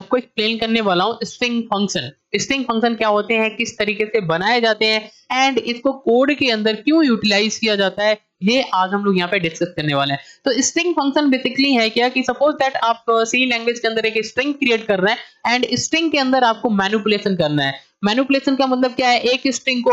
आपको एक्सप्लेन करने वाला हूँ स्ट्रिंग फंक्शन। स्ट्रिंग फंक्शन क्या होते हैं, किस तरीके से बनाए जाते हैं एंड इसको कोड के अंदर क्यों यूटिलाइज किया जाता है, ये आज हम लोग यहाँ पे डिस्कस करने वाले हैं। तो स्ट्रिंग फंक्शन बेसिकली है क्या कि सपोज दैट आप सी लैंग्वेज के अंदर एक स्ट्रिंग क्रिएट कर रहे हैं एंड स्ट्रिंग के अंदर आपको मैनिपुलेशन करना है। मैनिपुलेशन का मतलब क्या है, एक स्ट्रिंग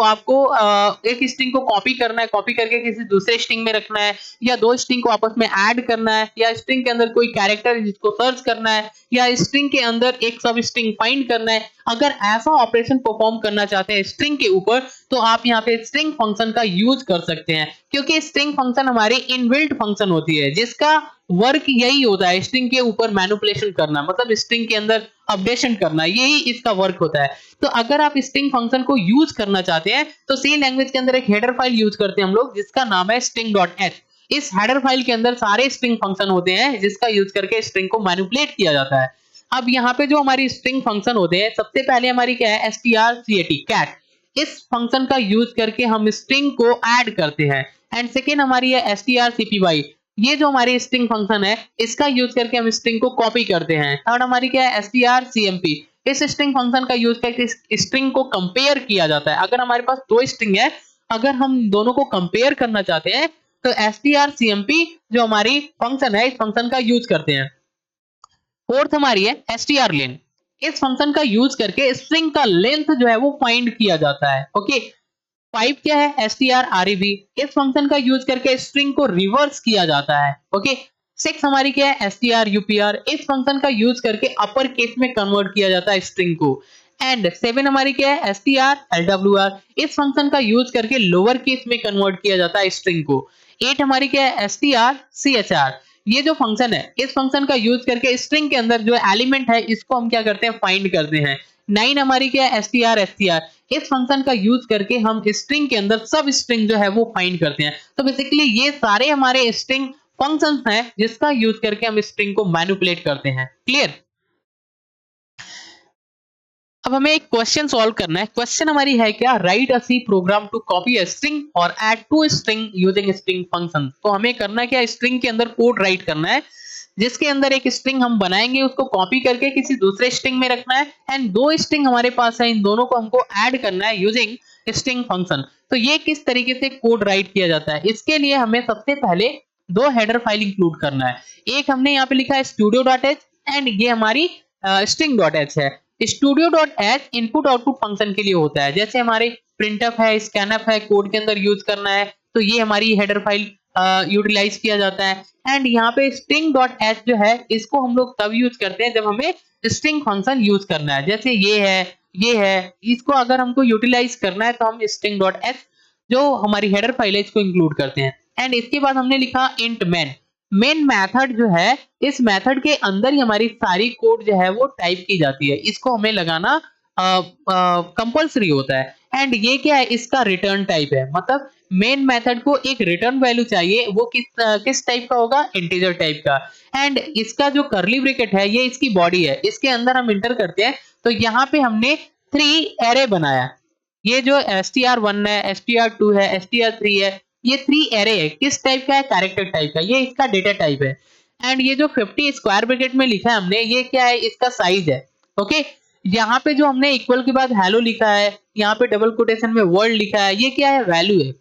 को कॉपी करना है, कॉपी करके किसी दूसरे स्ट्रिंग में रखना है, या दो स्ट्रिंग को आपस में ऐड करना है, या स्ट्रिंग के अंदर कोई कैरेक्टर जिसको सर्च करना है, या स्ट्रिंग के अंदर एक सब स्ट्रिंग फाइंड करना है। अगर ऐसा ऑपरेशन परफॉर्म करना चाहते हैं स्ट्रिंग के ऊपर तो आप यहाँ पे स्ट्रिंग फंक्शन का यूज कर सकते हैं, क्योंकि स्ट्रिंग फंक्शन हमारी इनबिल्ट फंक्शन होती है जिसका वर्क यही होता है स्ट्रिंग के ऊपर मैनिपुलेशन करना, मतलब स्ट्रिंग के अंदर अपडेशन करना, यही इसका वर्क होता है। तो अगर आप स्ट्रिंग फंक्शन को यूज करना चाहते हैं तो सी लैंग्वेज के अंदर एक हेडर फाइल यूज करते हैं हम लोग जिसका नाम है string.h। इस हेडर फाइल के अंदर सारे स्ट्रिंग फंक्शन होते हैं जिसका यूज करके स्ट्रिंग को मैनिपुलेट किया जाता है। अब यहाँ पे जो हमारी स्ट्रिंग फंक्शन होते हैं, सबसे पहले हमारी क्या है strcat कैट। इस फंक्शन का यूज करके हम स्ट्रिंग को ऐड करते हैं। एंड सेकेंड हमारी है strcpy, ये जो हमारी स्ट्रिंग फंक्शन है इसका यूज करके हम स्ट्रिंग को कॉपी करते हैं। थर्ड हमारी क्या है strcmp, इस स्ट्रिंग फंक्शन का यूज करके स्ट्रिंग को कंपेयर किया जाता है। अगर हमारे पास दो स्ट्रिंग है, अगर हम दोनों को कंपेयर करना चाहते हैं तो strcmp जो हमारी फंक्शन है इस फंक्शन का यूज करते हैं। फोर्थ हमारी है strlen, इस फंक्शन का यूज करके स्ट्रिंग का लेंथ जो है वो फाइंड किया जाता है। ओके। 5 क्या है strrev, इस फंक्शन का यूज करके स्ट्रिंग को रिवर्स किया जाता है। ओके। 6 हमारी क्या है strupr, इस फंक्शन का यूज करके अपर केस में कन्वर्ट किया जाता है स्ट्रिंग को। एंड 7 हमारी क्या है strlwr, इस फंक्शन का यूज करके लोअर केस में कन्वर्ट किया जाता है स्ट्रिंग को। 8 हमारी क्या है strchr, ये जो फंक्शन है इस फंक्शन का यूज करके स्ट्रिंग के अंदर जो एलिमेंट है इसको हम क्या करते हैं, फाइंड करते हैं। 9 हमारी क्या है strstr, इस फंक्शन का यूज करके हम स्ट्रिंग के अंदर सब स्ट्रिंग जो है वो फाइंड करते हैं। तो बेसिकली ये सारे हमारे स्ट्रिंग फंक्शंस हैं जिसका यूज करके हम स्ट्रिंग को मैनिपुलेट करते हैं। क्लियर। अब हमें एक क्वेश्चन सॉल्व करना है। क्वेश्चन हमारी है क्या, write a C program to copy a string और add two string using string function. तो हमें करना क्या, स्ट्रिंग के अंदर कोड राइट करना है जिसके अंदर एक स्ट्रिंग हम बनाएंगे, उसको कॉपी करके किसी दूसरे स्ट्रिंग में रखना है एंड दो स्ट्रिंग हमारे पास है, इन दोनों को हमको ऐड करना है यूजिंग स्ट्रिंग फंक्शन। तो ये किस तरीके से कोड राइट किया जाता है, इसके लिए हमें सबसे पहले दो हेडर फाइल इंक्लूड करना है। एक हमने यहाँ पे लिखा है studio.h एंड ये हमारी string.h है। studio.h इनपुट आउटपुट फंक्शन के लिए होता है, जैसे हमारे printf है, scanf है, कोड के अंदर यूज करना है तो ये हमारी हेडर फाइल यूटिलाइज किया जाता है। एंड यहाँ पे string.h जो है इसको हम लोग तब यूज करते हैं जब हमें स्ट्रिंग फंक्शन यूज करना है, जैसे ये है, इसको अगर हमको यूटिलाइज करना है तो हम string.h जो हमारी हेडर फाइल है इसको इंक्लूड करते हैं। एंड इसके बाद हमने लिखा इंट मेन मेथड जो है, इस मेथड के अंदर ही हमारी सारी कोड जो है वो टाइप की जाती है, इसको हमें लगाना कंपलसरी होता है। एंड ये क्या है, इसका रिटर्न टाइप है, मतलब मेन मेथड को एक रिटर्न वैल्यू चाहिए, वो किस टाइप का होगा, इंटीजर टाइप का। एंड इसका जो कर्ली ब्रैकेट है ये इसकी बॉडी है, इसके अंदर हम इंटर करते हैं तो यहाँ पे हमने 3 एरे बनाया। ये जो str1 है, str2 है, str3 है, ये 3 एरे है, किस टाइप का है, कैरेक्टर टाइप का, ये इसका डेटा टाइप है। एंड ये जो 50 स्क्वायर ब्रैकेट में लिखा है हमने, ये क्या है, इसका साइज है। ओके। यहाँ पे जो हमने इक्वल के बाद हेलो लिखा है, यहाँ पे डबल कोटेशन में वर्ल्ड लिखा है, ये क्या है, वैल्यू है,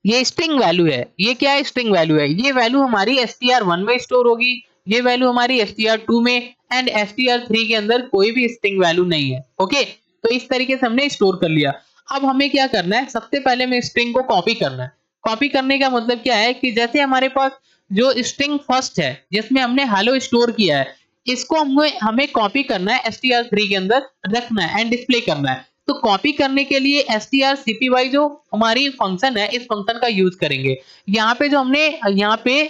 ये स्ट्रिंग वैल्यू है। ये क्या है, स्ट्रिंग वैल्यू है। ये वैल्यू हमारी str1 में स्टोर होगी, ये वैल्यू हमारी str2 में, एंड str3 के अंदर कोई भी स्ट्रिंग वैल्यू नहीं है। ओके। तो इस तरीके से हमने स्टोर कर लिया। अब हमें क्या करना है, सबसे पहले हमें स्ट्रिंग को कॉपी करना है। कॉपी करने का मतलब क्या है कि जैसे हमारे पास जो स्ट्रिंग फर्स्ट है जिसमें हमने हेलो स्टोर किया है, इसको हमें कॉपी करना है, str3 के अंदर रखना है एंड डिस्प्ले करना है। तो कॉपी करने के लिए strcpy जो हमारी फंक्शन है इस फंक्शन का यूज करेंगे। यहाँ पे जो हमने यहाँ पे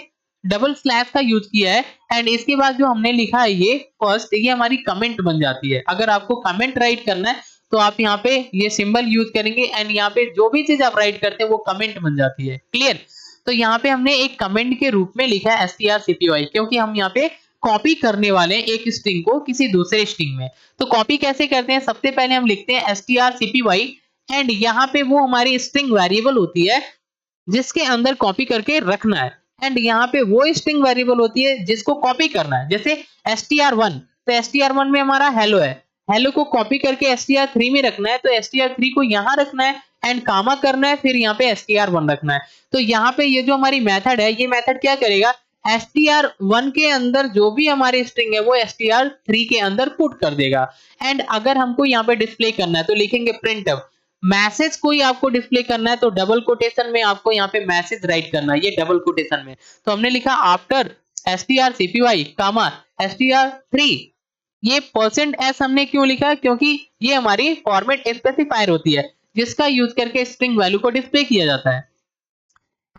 डबल स्लैश का यूज किया है एंड इसके बाद जो हमने लिखा है ये फर्स्ट, ये हमारी कमेंट बन जाती है। अगर आपको कमेंट राइट करना है तो आप यहाँ पे ये सिंबल यूज करेंगे एंड यहाँ पे जो भी चीज आप राइट करते हैं वो कमेंट बन जाती है। क्लियर। तो यहाँ पे हमने एक कमेंट के रूप में लिखा है strcpy, क्योंकि हम यहाँ पे कॉपी करने वाले हैं एक स्ट्रिंग को किसी दूसरे स्ट्रिंग में। तो कॉपी कैसे करते हैं, सबसे पहले हम लिखते हैं strcpy एंड यहाँ पे वो हमारी स्ट्रिंग वेरिएबल होती है जिसके अंदर कॉपी करके रखना है, एंड यहाँ पे वो स्ट्रिंग वेरिएबल होती है जिसको कॉपी करना है, जैसे str1 तो str1 में हमारा हेलो है, हेलो को कॉपी करके str3 में रखना है, तो str3 को यहाँ रखना है एंड कामा करना है, फिर यहाँ पे str1 रखना है। तो यहाँ पे ये जो हमारी मेथड है, ये मेथड क्या करेगा, str1 के अंदर जो भी हमारी स्ट्रिंग है वो str3 के अंदर पुट कर देगा। एंड अगर हमको यहाँ पे डिस्प्ले करना है तो लिखेंगे printf, मैसेज कोई आपको डिस्प्ले करना है तो डबल कोटेशन में आपको यहाँ पे मैसेज राइट करना है, ये डबल कोटेशन में। तो हमने लिखा आफ्टर strcpy कामा str3, ये %s हमने क्यों लिखा, क्योंकि ये हमारी फॉर्मेट स्पेसिफायर होती है जिसका यूज करके स्ट्रिंग वैल्यू को डिस्प्ले किया जाता है।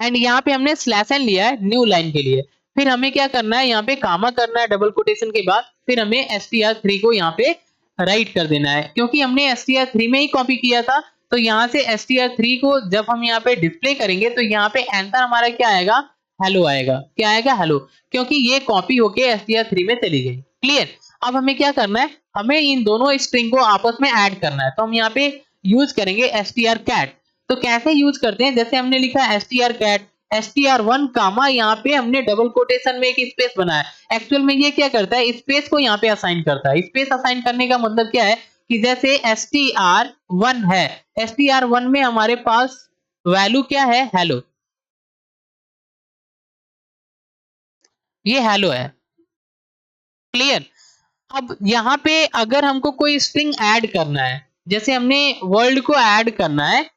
एंड यहाँ पे हमने स्लैश एन लिया है न्यू लाइन के लिए। फिर हमें क्या करना है, यहाँ पे कामा करना है डबल कोटेशन के बाद, फिर हमें str3 को यहाँ पे राइट कर देना है, क्योंकि हमने str3 में ही कॉपी किया था। तो यहाँ से str3 को जब हम यहाँ पे डिस्प्ले करेंगे तो यहाँ पे आंसर हमारा क्या आएगा, हेलो आएगा। क्या आएगा, हेलो, क्योंकि ये कॉपी होके str3 में चली गई। क्लियर। अब हमें क्या करना है, हमें इन दोनों स्ट्रिंग को आपस में ऐड करना है। तो हम यहाँ पे यूज करेंगे strcat। तो कैसे यूज करते हैं, जैसे हमने लिखा strcat str1 कामा, यहाँ पे हमने डबल कोटेशन में एक स्पेस बनाया। एक्चुअल में ये क्या करता है, स्पेस को यहाँ पे असाइन करता है। स्पेस असाइन करने का मतलब क्या है कि जैसे str1 है, str1 में हमारे पास वैल्यू क्या है, हेलो, ये हेलो है। क्लियर। अब यहाँ पे अगर हमको कोई स्ट्रिंग ऐड करना है, जैसे हमने वर्ल्ड को ऐड करना है,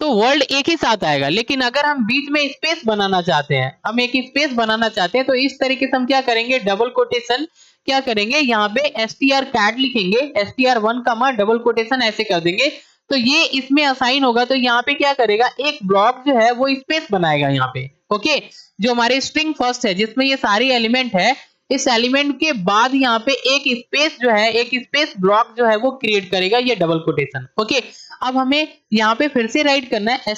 तो वर्ल्ड एक ही साथ आएगा। लेकिन अगर हम बीच में स्पेस बनाना चाहते हैं, हम एक स्पेस बनाना चाहते हैं, तो इस तरीके से हम क्या करेंगे, डबल कोटेशन क्या करेंगे, यहाँ पे strcat लिखेंगे, str1 कमा डबल कोटेशन ऐसे कर देंगे। तो ये इसमें असाइन होगा, तो यहाँ पे क्या करेगा, एक ब्लॉक जो है वो स्पेस बनाएगा यहाँ पे। ओके, जो हमारे स्ट्रिंग फर्स्ट है जिसमें ये सारी एलिमेंट है, इस एलिमेंट के बाद यहाँ पे एक स्पेस जो है, एक स्पेस ब्लॉक जो है वो क्रिएट करेगा, ये डबल कोटेशन। ओके, अब हमें यहाँ पे फिर से राइट करना है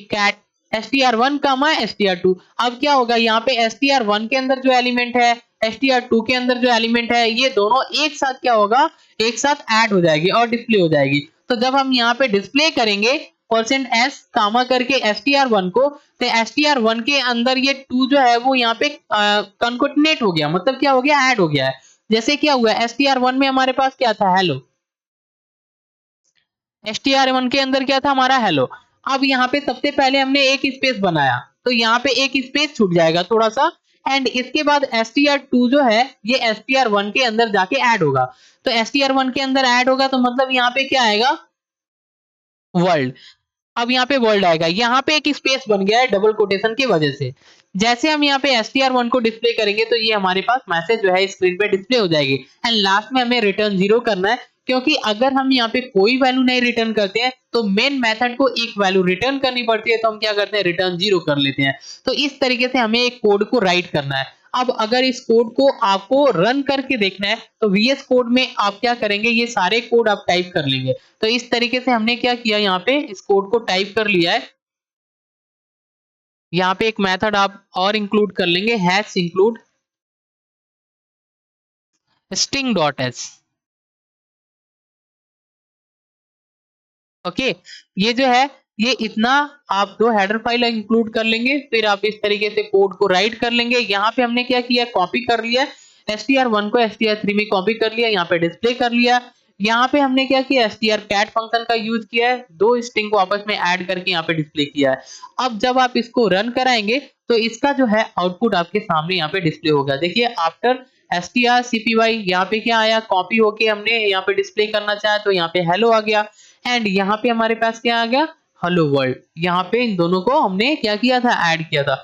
cat str1 कामा str2। अब क्या होगा, यहाँ पे str1 के अंदर जो एलिमेंट है, str2 के अंदर जो एलिमेंट है, ये दोनों एक साथ क्या होगा, एक साथ ऐड हो जाएगी और डिस्प्ले हो जाएगी। तो जब हम यहाँ पे डिस्प्ले करेंगे %s कामा करके str1 को, तो str1 के अंदर ये 2 जो है वो यहाँ पे कंकोटिनेट हो गया, मतलब क्या हो गया, ऐड हो गया है। जैसे क्या हुआ, str1 में हमारे पास क्या था, हेलो, str1 के अंदर क्या था हमारा, हेलो। अब यहाँ पे सबसे पहले हमने एक स्पेस बनाया, तो यहाँ पे एक स्पेस छूट जाएगा थोड़ा सा, एंड इसके बाद str2 जो है ये str1 के अंदर जाके ऐड होगा। तो str1 के अंदर ऐड होगा, तो मतलब यहाँ पे क्या आएगा, वर्ल्ड। अब यहाँ पे वर्ल्ड आएगा, यहाँ पे एक स्पेस बन गया है डबल कोटेशन की वजह से। जैसे हम यहाँ पे str1 को डिस्प्ले करेंगे तो ये हमारे पास मैसेज जो है स्क्रीन पे डिस्प्ले हो जाएगी। एंड लास्ट में हमें रिटर्न 0 करना है, क्योंकि अगर हम यहाँ पे कोई वैल्यू नहीं रिटर्न करते हैं तो मेन मेथड को एक वैल्यू रिटर्न करनी पड़ती है, तो हम क्या करते हैं, रिटर्न 0 कर लेते हैं। तो इस तरीके से हमें एक कोड को राइट करना है। अब अगर इस कोड को आपको रन करके देखना है तो VS कोड में आप क्या करेंगे, ये सारे कोड आप टाइप कर लेंगे। तो इस तरीके से हमने क्या किया, यहाँ पे इस कोड को टाइप कर लिया है। यहाँ पे एक मेथड आप और इंक्लूड कर लेंगे, हैश इंक्लूड string.h। ओके, ये जो है ये इतना आप 2 हेडर फाइल इंक्लूड कर लेंगे, फिर आप इस तरीके से कोड को राइट कर लेंगे। यहाँ पे हमने क्या किया, कॉपी कर लिया, str1 को str3 में कॉपी कर लिया, यहाँ पे डिस्प्ले कर लिया। यहाँ पे हमने क्या किया, strcat फंक्शन का यूज किया है, 2 स्ट्रिंग को आपस में ऐड करके यहाँ पे डिस्प्ले किया है। अब जब आप इसको रन कराएंगे तो इसका जो है आउटपुट आपके सामने यहाँ पे डिस्प्ले होगा। देखिए आफ्टर strcpy यहाँ पे क्या आया, कॉपी होके हमने यहाँ पे डिस्प्ले करना चाहा तो यहाँ पे हेलो आ गया, एंड यहाँ पे हमारे पास क्या आ गया, हेलो वर्ल्ड। यहाँ पे इन दोनों को हमने क्या किया था, ऐड किया था।